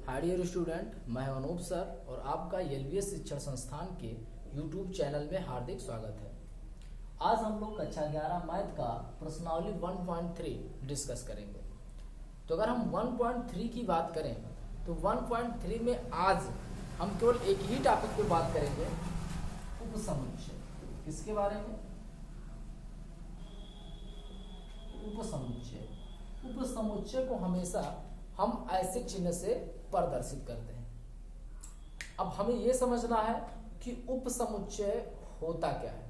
Hi dear student, मैं Anoop sir और आपका एलवीएस शिक्षण संस्थान के यूट्यूब चैनल में हार्दिक स्वागत है। आज हम लोग कक्षा 11 मैथ का प्रश्नावली 1.3 डिस्कस करेंगे। तो अगर हम 1.3 की बात करें तो 1.3 में आज हम केवल एक ही टॉपिक पे बात करेंगे, उपसमुच्चय। किसके बारे में? उपसमुच्चय। उपसमुच्चय को हमेशा हम ऐसे चिन्ह से प्रदर्शित करते हैं। अब हमें यह समझना है कि उपसमुच्चय होता क्या है।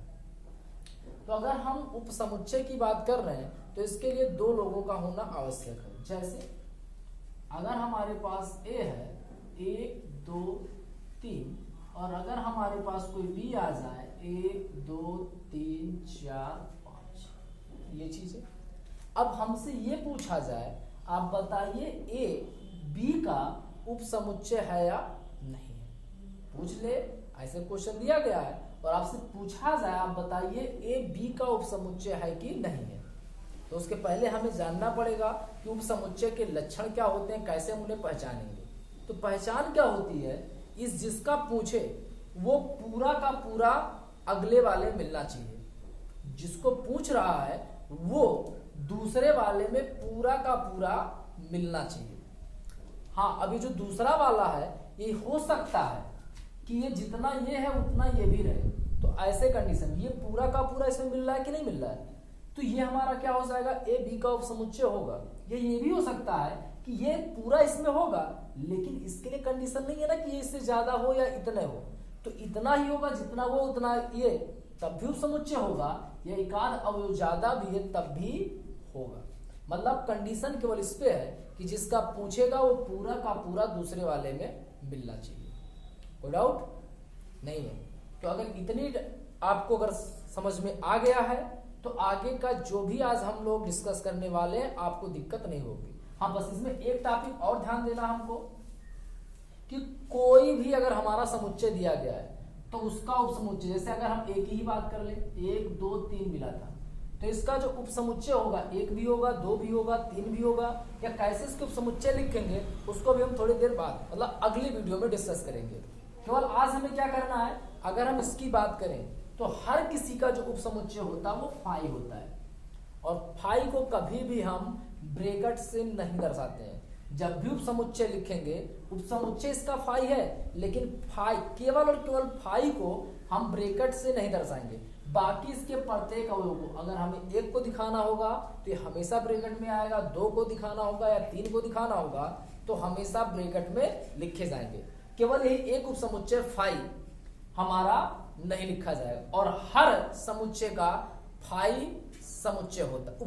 तो अगर हम उपसमुच्चय की बात कर रहे हैं तो इसके लिए दो लोगों का होना आवश्यक है। जैसे अगर हमारे पास ए है 1 2 3 और अगर हमारे पास कोई बी आ जाए 1 2 3 4 5, ये चीज है। अब हमसे ये पूछा जाए, आप बताइए ए बी का उपसमुच्चय है या नहीं है। पूछ ले, ऐसे क्वेश्चन दिया गया है और आपसे पूछा जाए आप बताइए ए बी का उपसमुच्चय है कि नहीं है। तो उसके पहले हमें जानना पड़ेगा कि उपसमुच्चय के लक्षण क्या होते हैं, कैसे हम उन्हें पहचानेंगे। तो पहचान क्या होती है, इस जिसका पूछे वो पूरा का पूरा अगले वाले मिलना चाहिए। जिसको पूछ रहा है वो दूसरे वाले में पूरा का पूरा मिलना चाहिए। हाँ, अभी जो दूसरा वाला है ये हो सकता है कि ये जितना ये है उतना ये भी रहे। तो ऐसे कंडीशन ये पूरा का पूरा इसमें मिल रहा है कि नहीं मिल रहा है, तो ये हमारा क्या हो जाएगा, ए बी का उपसमुच्चय होगा। ये भी हो सकता है कि ये पूरा इसमें होगा, लेकिन इसके लिए कंडीशन नहीं है ना कि ये इससे ज्यादा हो या इतने हो। तो इतना ही होगा जितना वो उतना ये, तब भी उपसमुच्चय होगा। या एक आध अवयव ज्यादा भी है तब भी होगा। मतलब कंडीशन केवल इस पे है कि जिसका पूछेगा वो पूरा का पूरा दूसरे वाले में मिलना चाहिए। कोई डाउट नहीं है। तो अगर इतनी आपको अगर समझ में आ गया है तो आगे का जो भी आज हम लोग डिस्कस करने वाले हैं आपको दिक्कत नहीं होगी। हाँ, बस इसमें एक टॉपिक और ध्यान देना हमको कि कोई भी अगर हमारा समुच्चय दिया गया है तो उसका उपसमुच्चय, जैसे अगर हम एक ही बात कर ले 1 2 3 मिला था, तो इसका जो उपसमुच्चय होगा 1 भी होगा, 2 भी होगा, 3 भी होगा, या कैसे इसके उपसमुच्चय लिखेंगे उसको भी हम थोड़ी देर बाद मतलब अगली वीडियो में डिस्कस करेंगे। केवल आज हमें क्या करना है, अगर हम इसकी बात करें तो हर किसी का जो उपसमुच्चय होता है वो फाई होता है। और फाई को कभी भी हम ब्रैकेट से नहीं दर्शाते हैं। जब भी उपसमुच्चय लिखेंगे, उपसमुच्चय इसका फाई है, लेकिन फाई केवल और केवल फाई को हम ब्रैकेट से नहीं दर्शाएंगे। बाकी इसके प्रत्येक अवयव को अगर हमें 1 को दिखाना होगा तो ये हमेशा ब्रैकेट में आएगा, 2 को दिखाना होगा या 3 को दिखाना होगा तो हमेशा ब्रैकेट में लिखे जाएंगे। केवल यही एक उपसमुच्चय फाई हमारा नहीं लिखा जाएगा। और हर समुच्चय का फाई समुच्चय होता है,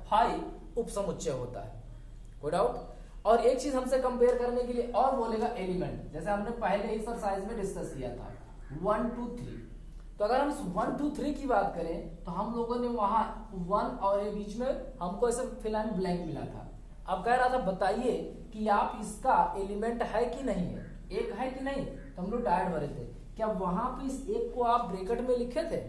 फाई उपसमुच्चय होता है। कोई डाउट? और एक चीज हमसे कंपेयर करने के लिए और बोलेगा एलिमेंट, जैसे हमने पहले एक्सरसाइज में डिस्कस किया था 1 2 3। तो अगर हम 1 2 3 की बात करें तो हम लोगों ने वहां 1 और ये बीच में हमको ऐसे फिलहाल ब्लैंक मिला था। अब कह रहा था बताइए कि आप इसका एलिमेंट है कि नहीं है, एक है कि नहीं। तो हम लोग डायरेक्ट भरे थे, क्या वहां पे इस एक को आप ब्रैकेट में लिखे थे?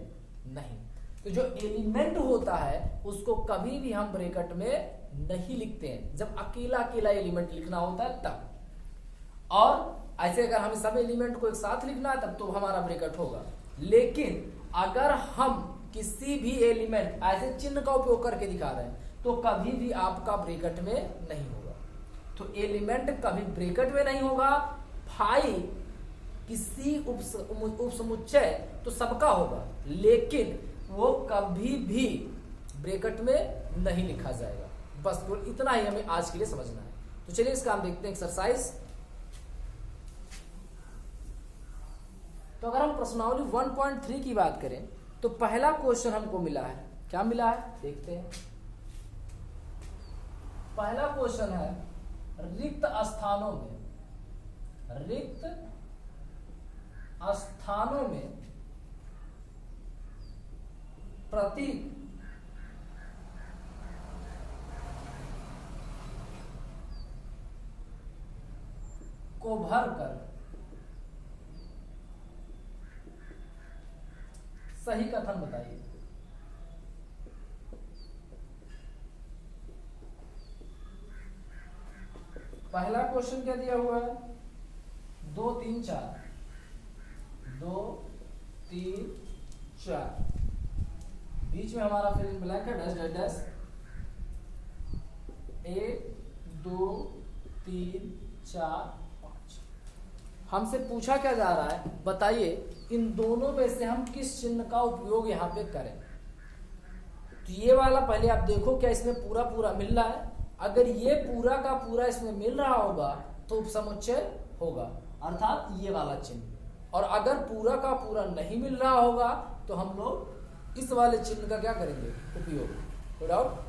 नहीं। तो जो एलिमेंट होता है उसको कभी भी हम ब्रैकेट में नहीं लिखते हैं, जब अकेला अकेला एलिमेंट लिखना होता है तब। और ऐसे अगर हमें सब एलिमेंट को एक साथ लिखना है तब तो हमारा ब्रैकेट होगा। लेकिन अगर हम किसी भी एलिमेंट ऐसे चिन्ह का उपयोग करके दिखा रहे हैं तो कभी भी आपका ब्रैकेट में नहीं होगा। तो एलिमेंट कभी ब्रैकेट में नहीं होगा। फाई किसी उपसमुच्चय तो सबका होगा, लेकिन वो कभी भी ब्रैकेट में नहीं लिखा जाएगा। बस केवल इतना ही हमें आज के लिए समझना है। तो चलिए इसका हम देखते हैं एक्सरसाइज। तो अगर हम प्रश्नावली 1.3 की बात करें तो पहला क्वेश्चन हमको मिला है, क्या मिला है देखते हैं। पहला क्वेश्चन है रिक्त स्थानों में प्रतीक को भरकर सही कथन बताइए। पहला क्वेश्चन क्या दिया हुआ है, 2 3 4, 2 3 4, बीच में हमारा फिर इन ब्लैंक है, डैश डैश डैश, 1 2 3 4 5। हमसे पूछा क्या जा रहा है, बताइए इन दोनों में से हम किस चिन्ह का उपयोग यहाँ पे करें। तो ये वाला पहले आप देखो क्या इसमें पूरा पूरा मिल रहा है। अगर ये पूरा का पूरा इसमें मिल रहा होगा तो उपसमुच्चय होगा, अर्थात ये वाला चिन्ह। और अगर पूरा का पूरा नहीं मिल रहा होगा तो हम लोग इस वाले चिन्ह का क्या करेंगे, उपयोग। कोई डाउट?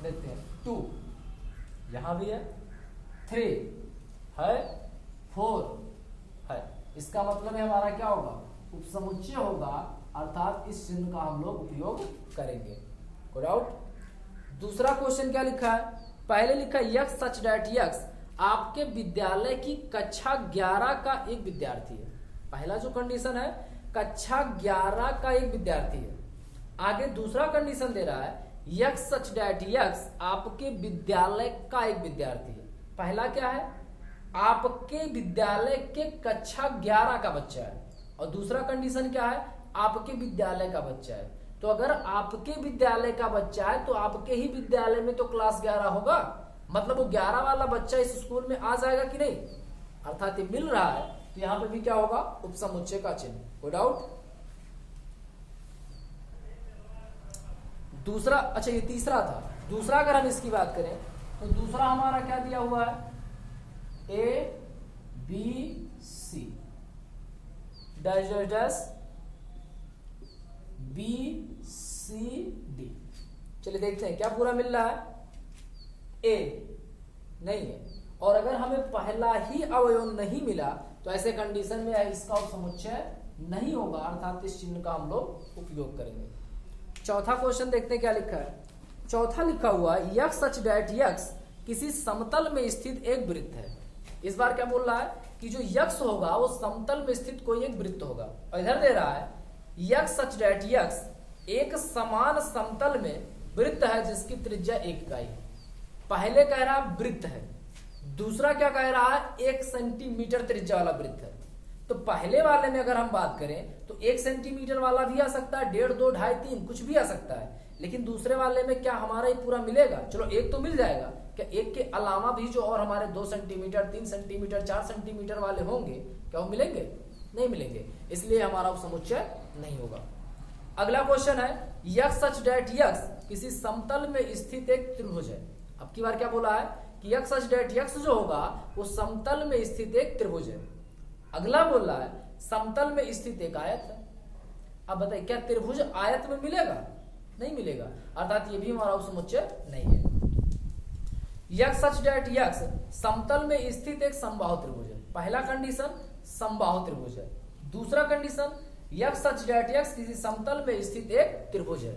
देखते हैं। 2 यहां भी है, 3 है, 4 है, इसका मतलब है हमारा क्या होगा, उपसमुच्चय होगा, अर्थात इस चिन्ह का हम लोग उपयोग करेंगे। कोई डाउट? दूसरा क्वेश्चन क्या लिखा है, पहले लिखा है यक्स सच डैट यक्स आपके विद्यालय की कक्षा 11 का एक विद्यार्थी है। पहला जो कंडीशन है कक्षा 11 का एक विद्यार्थी है। आगे दूसरा कंडीशन दे रहा है यक्स सच डैट यक्स आपके विद्यालय का एक विद्यार्थी है। पहला क्या है, आपके विद्यालय के कक्षा 11 का बच्चा है, और दूसरा कंडीशन क्या है, आपके विद्यालय का बच्चा है। तो अगर आपके विद्यालय का बच्चा है तो आपके ही विद्यालय में तो क्लास 11 होगा, मतलब वो 11 वाला बच्चा इस स्कूल में आ जाएगा कि नहीं, अर्थात ये मिल रहा है तो यहां पे भी क्या होगा, उपसमुच्चय का चिन्ह। कोई डाउट? दूसरा, अच्छा ये तीसरा था। दूसरा अगर हम इसकी बात करें तो दूसरा हमारा क्या दिया हुआ है, A B C dash dash dash B C D। चलिए देखते हैं क्या पूरा मिल रहा है, A नहीं है, और अगर हमें पहला ही अवयव नहीं मिला तो ऐसे कंडीशन में इसका उपसमुच्चय नहीं होगा, अर्थात इस चिन्ह का हम लोग उपयोग करेंगे। चौथा क्वेश्चन देखते हैं क्या लिखा है। चौथा लिखा हुआ है यक्स सच डैट यक्स किसी समतल में स्थित एक वृत्त है। इस बार क्या बोल रहा है कि जो यक्स होगा वो समतल में स्थित कोई एक वृत्त होगा, और इधर दे रहा है यक्स सच डैट यक्स एक समान समतल में वृत्त है जिसकी त्रिज्या 1 इकाई है। पहले कह रहा वृत्त है, दूसरा क्या कह रहा है, 1 सेंटीमीटर त्रिज्या वाला वृत्त है। तो पहले वाले में अगर हम बात करें तो 1 सेंटीमीटर वाला भी आ सकता है, 1.5 2 2.5 3 कुछ भी आ सकता है, लेकिन दूसरे वाले में क्या हमारा ये पूरा मिलेगा, चलो एक तो मिल जाएगा, क्या एक के अलावा भी जो और हमारे 2 सेंटीमीटर 3 सेंटीमीटर 4 सेंटीमीटर वाले होंगे क्या वो मिलेंगे, नहीं मिलेंगे, इसलिए हमारा उपसमुच्चय नहीं होगा। अगला क्वेश्चन है यक्स सच डैट यक्स किसी समतल में स्थित एक त्रिभुज है। अब की बार क्या बोला है कि यक्स सच डैट यक्स जो होगा वो समतल में स्थित एक त्रिभुज है। अगला बोल रहा है समतल में स्थित एक आयत है। अब बताइए क्या त्रिभुज आयत में मिलेगा, नहीं मिलेगा, अर्थात ये भी हमारा उपसमुच्चय नहीं है। यक्स सच डैट यक्स समतल में स्थित एक समबाहु त्रिभुज है। पहला कंडीशन समबाहु त्रिभुज है, दूसरा condition x such that x किसी समतल में स्थित एक त्रिभुज है।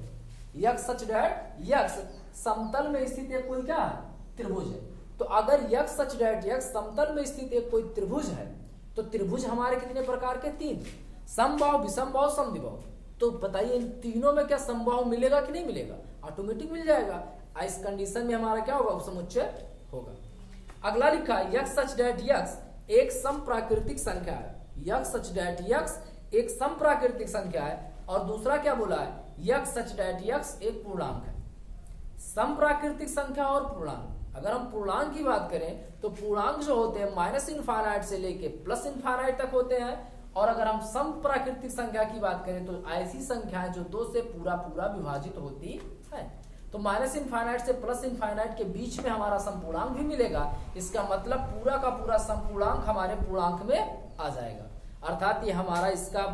यक्स सच डैट यक्स समतल में स्थित एक कोई क्या है, त्रिभुज है। तो अगर यक्स सच डैट यक्स समतल में स्थित एक कोई त्रिभुज है तो त्रिभुज हमारे कितने प्रकार के, 3, समबाहु विषमबाहु समद्विबाहु। तो बताइए इन तीनों में क्या समबाहु मिलेगा कि नहीं मिलेगा, ऑटोमेटिक मिल जाएगा। इस कंडीशन में हमारा क्या होगा, उपसमुच्चय होगा। अगला लिखा यक्स सच डैट यक्स एक समप्राकृतिक संख्या है। यक्स सच डैट यक्स एक समप्राकृतिक संख्या है, और दूसरा क्या बोला है यक्स सच डैट यक्स एक पूर्णांक है। समप्राकृतिक संख्या और पूर्णांक, अगर हम पूर्णांक की बात करें तो पूर्णांक जो होते हैं -∞ से लेके +∞ तक होते हैं, और अगर हम समप्राकृतिक संख्या की बात करें तो ऐसी संख्याएं जो 2 से पूरा पूरा विभाजित होती है। तो -∞ से +∞ के बीच में हमारा समपूर्णांक भी मिलेगा, इसका मतलब पूरा का पूरा समपूर्णांक हमारे पूर्णांक में आ जाएगा, अर्थात ये हमारा इसका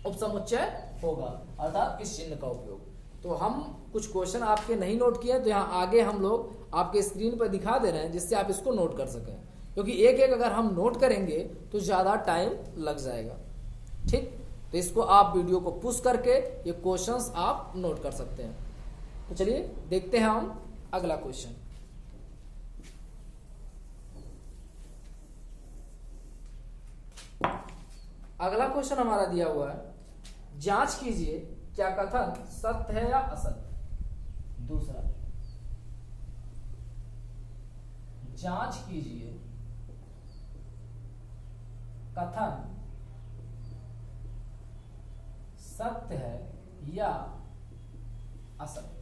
उपसमुच्चय होगा, अर्थात इस चिन्ह का उपयोग। तो हम कुछ क्वेश्चन आपके नहीं नोट किए तो यहाँ आगे हम लोग आपके स्क्रीन पर दिखा दे रहे हैं जिससे आप इसको नोट कर सकें, क्योंकि एक एक अगर हम नोट करेंगे तो ज़्यादा टाइम लग जाएगा। ठीक, तो इसको आप वीडियो को पुश करके ये क्वेश्चंस आप नोट कर सकते हैं। तो चलिए देखते हैं हम अगला क्वेश्चन। अगला क्वेश्चन हमारा दिया हुआ है, जांच कीजिए क्या कथन सत्य है या असत्य। दूसरा, जांच कीजिए कथन सत्य है या असत्य।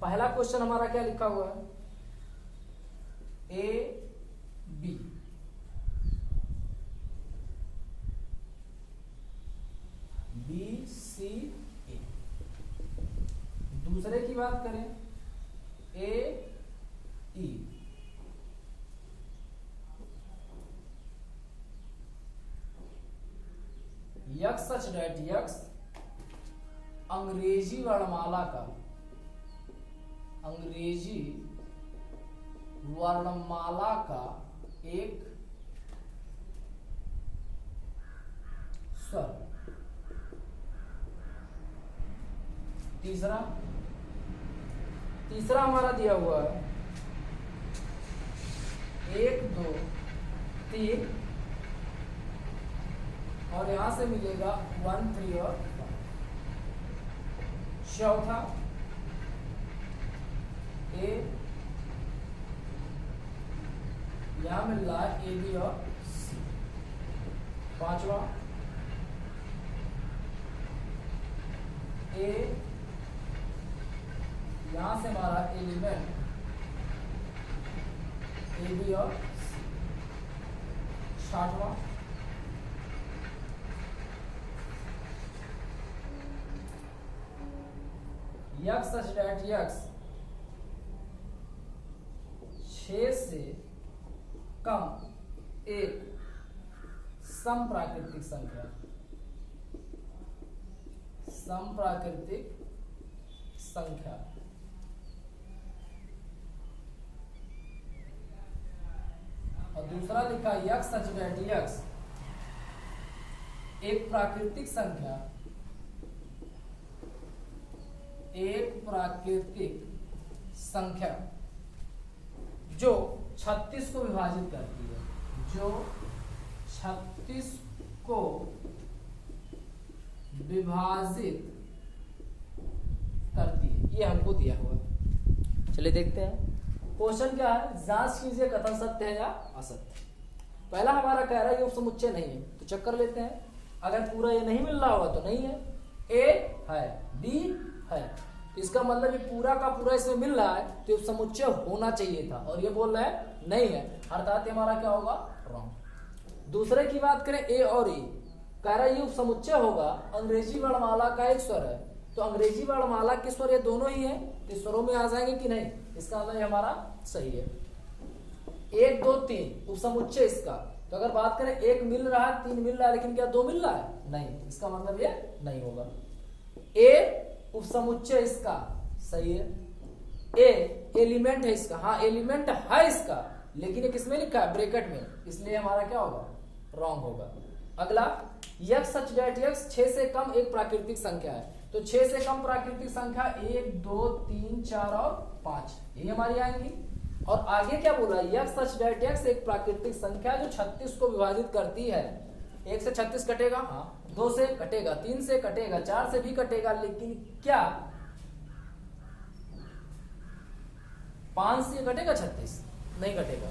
पहला क्वेश्चन हमारा क्या लिखा हुआ है, ए बी, बी सी ए। दूसरे की बात करें, ए ई, यक्स सच डेट यक्स अंग्रेजी वर्णमाला का, अंग्रेजी वर्णमाला का एक स्वर। तीसरा हमारा दिया हुआ है 1 2 3 और यहां से मिलेगा 1 3 और 5। चौथा ए, यहां मिल रहा है ए बी और सी। पांचवा ए, यहां से हमारा एलिमेंट ए बी और सी। छठवां यक्स सच डेट यक्स 6 से कम एक समप्राकृतिक संख्या, समप्राकृतिक संख्या। और दूसरा लिखा यक्स सच डेट यक्स एक प्राकृतिक संख्या, एक प्राकृतिक संख्या जो 36 को विभाजित करती है, जो 36 को विभाजित करती है। ये हमको दिया हुआ है। चलिए देखते हैं क्वेश्चन क्या है। जांच कीजिए कथन सत्य है या असत्य। पहला हमारा कह रहा है ये उपसमुच्चय नहीं है, तो चेक कर लेते हैं। अगर पूरा ये नहीं मिल रहा होगा तो नहीं है। ए है, बी है, इसका मतलब ये पूरा का पूरा इसमें मिल रहा है तो उपसमुच्चय होना चाहिए था, और ये बोल रहा है नहीं है, अर्थात हमारा क्या होगा, रॉन्ग। दूसरे की बात करें ए और ई, कह रहा है ये उपसमुच्चय होगा, अंग्रेजी वर्णमाला का एक स्वर है, तो अंग्रेजी वर्णमाला के स्वर ये दोनों ही है, तो स्वरों में आ जाएंगे कि नहीं, इसका मतलब हमारा सही है। 1 2 3 उपसमुच्चय इसका, तो अगर बात करें 1 मिल रहा है, 3 मिल रहा है, लेकिन क्या 2 मिल रहा है, नहीं, इसका मतलब ये नहीं होगा। ए उपसमुच्चय इसका सही है, ए एलिमेंट है इसका, हाँ एलिमेंट है इसका, लेकिन ये किसमें लिखा है, ब्रैकेट में, इसलिए हमारा क्या होगा, रॉन्ग होगा। अगला यक्स सच डेट यक्स 6 से कम एक प्राकृतिक संख्या है, तो 6 से कम प्राकृतिक संख्या 1 2 3 4 और 5 ये हमारी आएंगी। और आगे क्या बोला, यक्स सच डेट यक्स एक प्राकृतिक संख्या जो 36 को विभाजित करती है। 1 से 36 कटेगा, हाँ, 2 से कटेगा, 3 से कटेगा, 4 से भी कटेगा, लेकिन क्या 5 से कटेगा 36? नहीं कटेगा।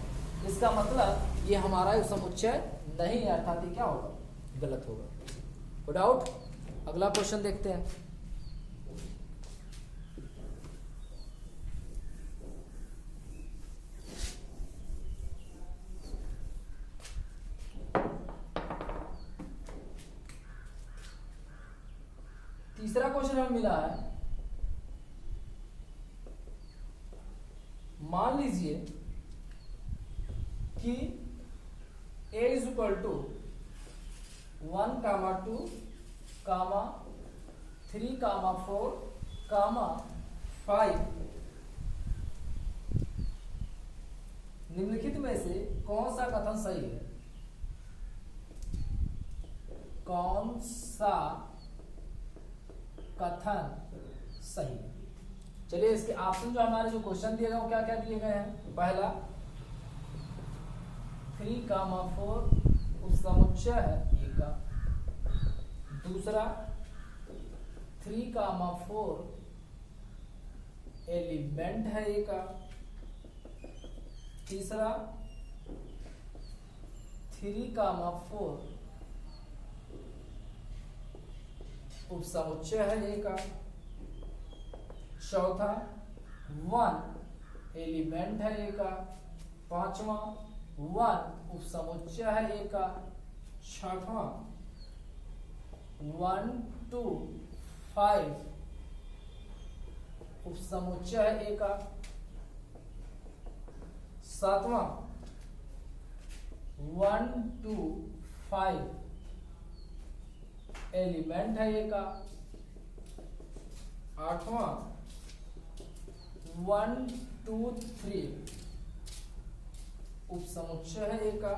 इसका मतलब ये हमारा समुच्चय नहीं है, अर्थात क्या होगा, गलत होगा। कोई डाउट? अगला क्वेश्चन देखते हैं। तीसरा क्वेश्चन हमें मिला है, मान लीजिए कि a इज इक्वल टू 1, 2, 3, 4, 5 निम्नलिखित में से कौन सा कथन सही है? कौन सा कथन सही है? चलिए इसके ऑप्शन जो हमारे जो क्वेश्चन दिए गए वो क्या क्या दिए गए हैं। पहला 3, 4 उपसमुच्चय है ए का। दूसरा 3, 4 एलिमेंट है ए का। तीसरा 3,4 उपसमुच्चय है ए का। चौथा 1 एलिमेंट है ए का। पांचवा 1 उपसमुच्चय है ए का। छठवां 1 2 5 उपसमुच्चय है ए का। सातवां 1 2 5 एलिमेंट है ए का। आठवां 1 2 3 उपसमुच्चय है ए का।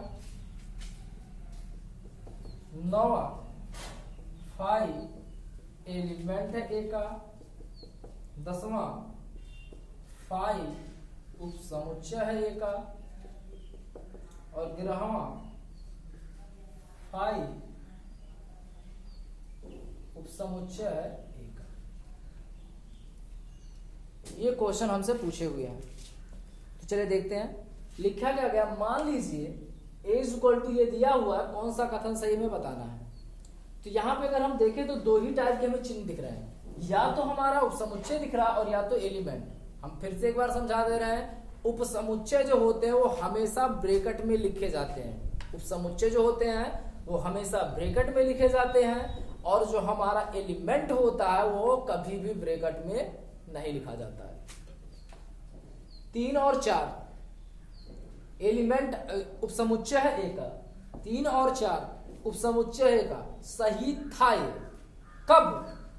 नौवां 5 एलिमेंट है ए का। 10वां 5 उपसमुच्चय है ए का। और 11वां 5 उपसमुच्चय है ए का। ये क्वेश्चन हमसे पूछे हुए हैं, तो चलिए देखते हैं लिखा क्या गया। मान लीजिए a इज इक्वल टू ये दिया हुआ है, कौन सा कथन सही में बताना है। तो यहाँ पे अगर हम देखें तो दो ही टाइप के हमें चिन्ह दिख रहे हैं, या तो हमारा उपसमुच्चय दिख रहा है और या तो एलिमेंट। हम फिर से एक बार समझा दे रहे हैं, उपसमुच्चय जो होते हैं वो हमेशा ब्रैकेट में लिखे जाते हैं। उपसमुच्चय जो होते हैं वो हमेशा ब्रैकेट में लिखे जाते हैं, और जो हमारा एलिमेंट होता है वो कभी भी ब्रैकेट में नहीं लिखा जाता है। 3 और 4 एलिमेंट उपसमुच्चय है ए का। 3 और 4 उपसमुच्चय है का। सही था ये कब?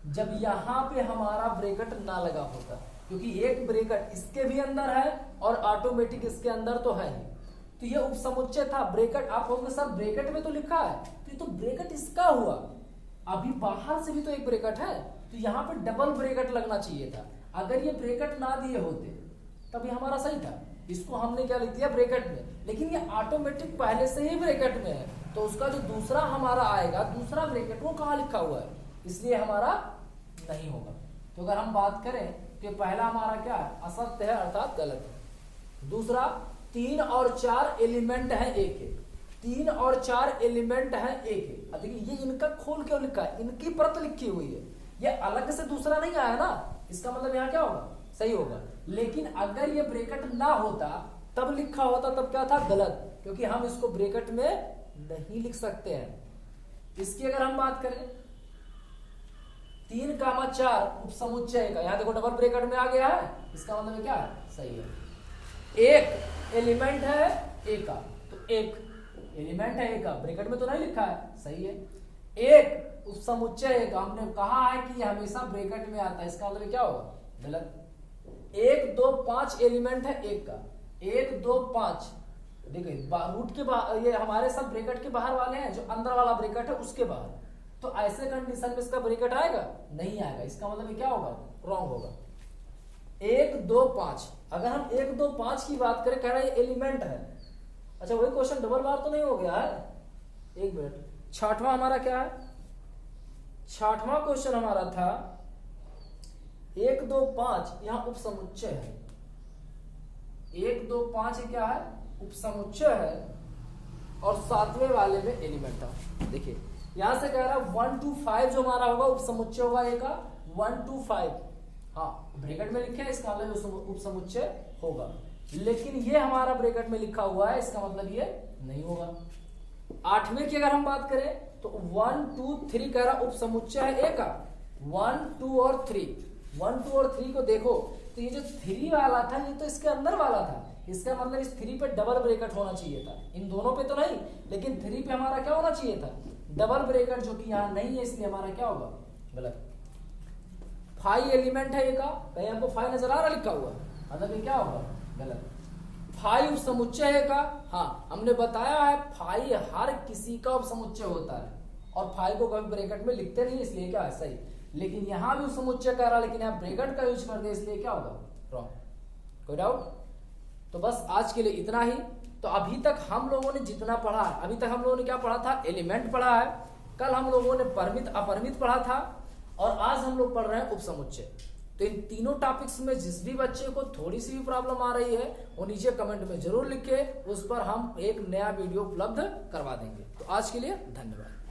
जब यहां पे हमारा ब्रैकेट ना लगा होता, क्योंकि एक ब्रैकेट इसके भी अंदर है और ऑटोमेटिक इसके अंदर तो है ही। तो ये उपसमुच्चय था। ब्रैकेट आप कहोगे सर ब्रैकेट में तो लिखा है, तो ये तो ब्रैकेट इसका हुआ। अभी बाहर से भी तो एक ब्रैकेट है, तो यहाँ पे डबल ब्रैकेट लगना चाहिए था। अगर ये ब्रैकेट ना दिए होते तब ये हमारा सही था। इसको हमने क्या लिख दिया ब्रैकेट में, लेकिन ये ऑटोमेटिक पहले से ही ब्रैकेट में है, तो उसका जो दूसरा हमारा आएगा दूसरा ब्रैकेट वो कहाँ लिखा हुआ है, इसलिए हमारा नहीं होगा। तो अगर हम बात करें तो पहला हमारा क्या है, असत्य है अर्थात गलत है। दूसरा 3 और 4 एलिमेंट है ए के। 3 और 4 एलिमेंट है ए के। देखिए ये इनका खोल क्यों लिखा है, इनकी परत लिखी हुई है, ये अलग से दूसरा नहीं आया ना, इसका मतलब यहाँ क्या होगा, सही होगा। लेकिन अगर ये ब्रैकेट ना होता तब लिखा होता, तब क्या था, गलत, क्योंकि हम इसको ब्रैकेट में नहीं लिख सकते हैं। इसकी अगर हम बात करें 3,4 उपसमुच्चय का, यहां देखो डबल ब्रैकेट में आ गया है, इसका मतलब क्या है, सही है। एक एलिमेंट है ए का, तो एक एलिमेंट है ए का, ब्रैकेट में तो नहीं लिखा है, सही है। एक उपसमुच्चय का, हमने कहा है कि ये हमेशा ब्रैकेट में आता है, इसका मतलब क्या होगा, गलत। 1 2 5 एलिमेंट है एक का। 1 2 5 देखिए रूट के बाहर, ये हमारे सब ब्रैकेट के बाहर वाले हैं, जो अंदर वाला ब्रैकेट है उसके बाहर, तो ऐसे कंडीशन में इसका ब्रैकेट आएगा, नहीं आएगा, इसका मतलब क्या होगा, रॉन्ग होगा। 1 2 5, अगर हम 1 2 5 की बात करें, कह रहा है ये एलिमेंट है। अच्छा वही क्वेश्चन डबल बार तो नहीं हो गया है, एक मिनट। छठवां हमारा क्या है, छठवां क्वेश्चन हमारा था 1 2 5, यहां उपसमुच्चय है। 1 2 5 क्या है, उपसमुच्चय है, और सातवें वाले में एलिमेंट था। देखिए यहां से कह रहा है 1 2 5 जो हमारा होगा उपसमुच्चय होगा ए का, 1 2 5, हाँ ब्रैकेट में लिखे है, इसका मतलब उपसमुच्चय होगा, लेकिन ये हमारा ब्रैकेट में लिखा हुआ है, इसका मतलब ये नहीं होगा। आठवें की अगर हम बात करें तो 1 2 3 कह रहा उपसमुच्चय है ए का। 1 2 और 3, 1 2 और 3 को देखो तो ये जो 3 वाला था ये तो इसके अंदर वाला था, इसका मतलब इस 3 पे डबल ब्रैकेट होना चाहिए था, इन दोनों पे तो नहीं, लेकिन 3 पे हमारा क्या होना चाहिए था, डबल ब्रैकेट, जो कि यहाँ नहीं है, इसलिए हमारा क्या होगा, गलत। 5 एलिमेंट है ए का, कहीं आपको 5 नजर आ रहा लिखा हुआ, मतलब ये क्या होगा, गलत। 5 उपसमुच्चय है का, हाँ हमने बताया है 5 हर किसी का उपसमुच्चय होता है, और 5 को कभी ब्रैकेट में लिखते नहीं, इसलिए क्या है, सही। लेकिन यहां भी उपसमुच्चय कर रहा, लेकिन यहाँ ब्रैकेट का यूज कर दे, इसलिए क्या होगा, रॉन्ग। कोई डाउट? तो बस आज के लिए इतना ही। तो अभी तक हम लोगों ने जितना पढ़ा है, अभी तक हम लोगों ने क्या पढ़ा था, एलिमेंट पढ़ा है, कल हम लोगों ने परिमित अपरिमित पढ़ा था, और आज हम लोग पढ़ रहे हैं उपसमुच्चय। तो इन तीनों टॉपिक्स में जिस भी बच्चे को थोड़ी सी भी प्रॉब्लम आ रही है वो नीचे कमेंट में जरूर लिखे, उस पर हम एक नया वीडियो उपलब्ध करवा देंगे। तो आज के लिए धन्यवाद।